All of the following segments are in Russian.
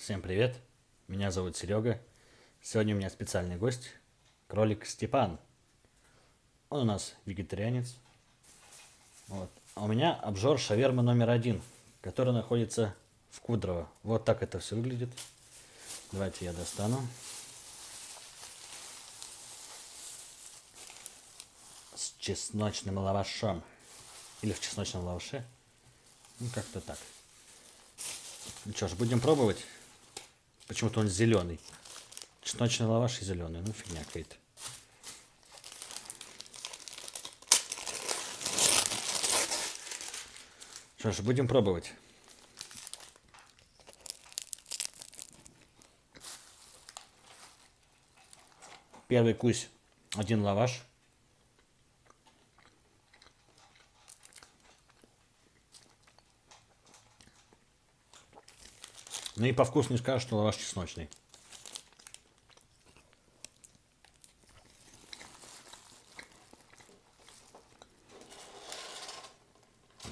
Всем привет, меня зовут Серега. Сегодня у меня специальный гость, кролик Степан. Он у нас вегетарианец. Вот. А у меня обжор шавермы №1, который находится в Кудрово. Вот так это все выглядит. Давайте я достану. С чесночным лавашом. Или в чесночном лаваше. Ну, как-то так. Ну что ж, будем пробовать. Почему-то он зеленый. Чесночный лаваш и зеленый. Ну, фигня какая-то. Что ж, будем пробовать. Первый кусь, один лаваш. Ну и по вкусу не скажешь, что лаваш чесночный.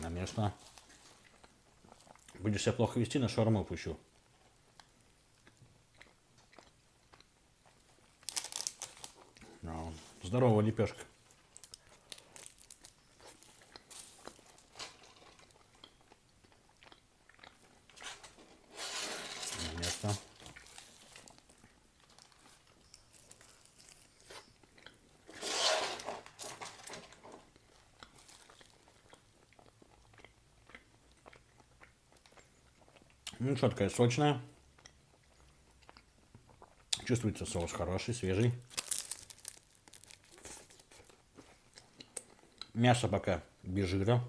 Конечно. Будешь себя плохо вести, на шаурму пущу. Здоровая лепешка. Место. Ну что, такая сочная. Чувствуется соус хороший, свежий. Мясо пока без жира.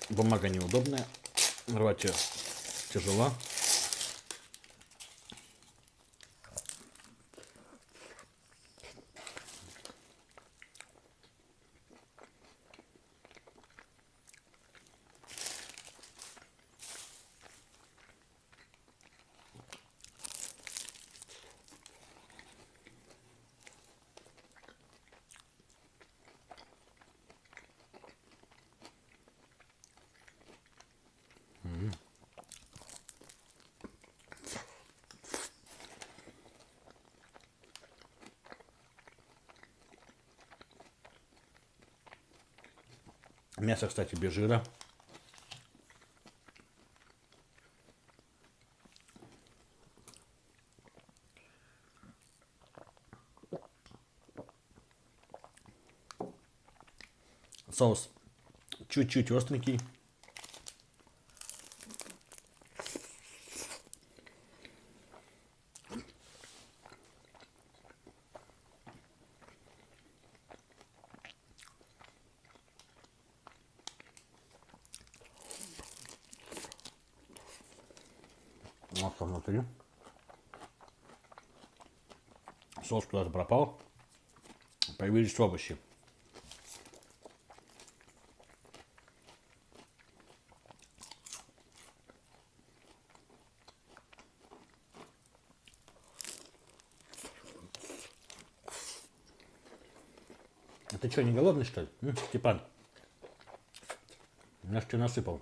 Бумага неудобная. Рвать ее тяжело. Мясо, кстати, без жира. Соус чуть-чуть остренький. Масло внутри. Соус куда-то пропал. Появились овощи. А ты что, не голодный, что ли? Степан? Я ж тебе насыпал.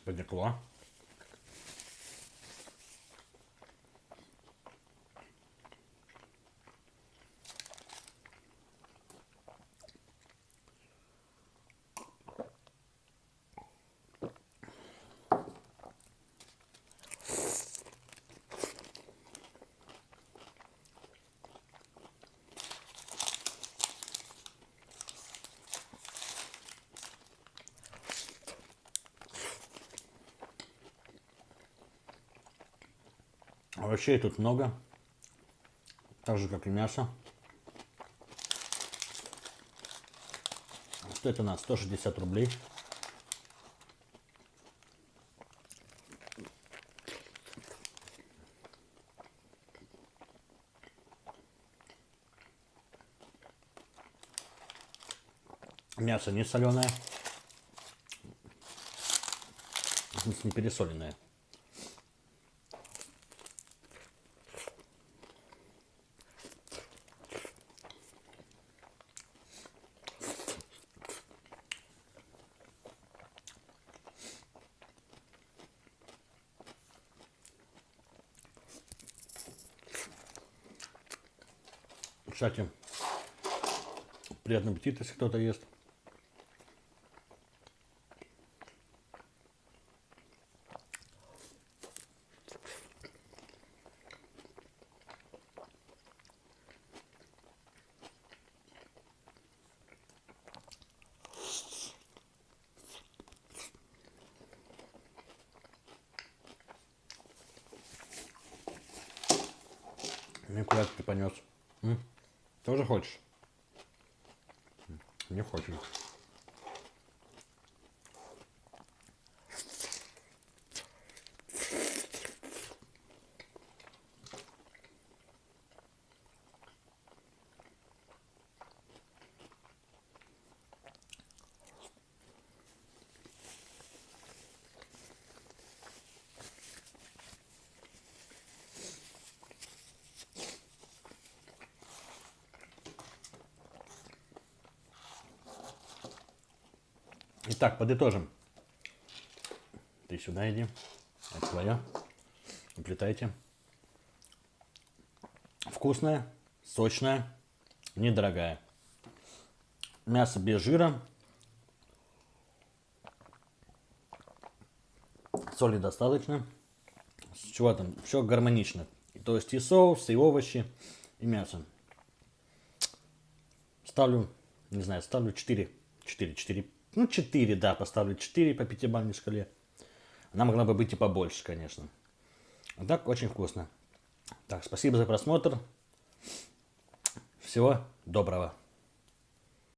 Потекло. Овощей тут много. Так же, как и мясо. Стоит она 160 рублей. Мясо не соленое. В смысле, не пересоленное. Кстати, приятный аппетит, если кто-то ест. Ну, куда ты понес? Тоже хочешь? Не хочешь. Итак, подытожим. Ты сюда иди. Это твоя. Уплетайте. Вкусная, сочная, недорогая. Мясо без жира. Соли достаточно. С чего там? Все гармонично. То есть и соус, и овощи, и мясо. Ставлю, не знаю, ставлю 4. 4. Ну, 4, да, поставлю 4 по 5-бальной шкале. Она могла бы быть и побольше, конечно. А так, очень вкусно. Так, спасибо за просмотр. Всего доброго.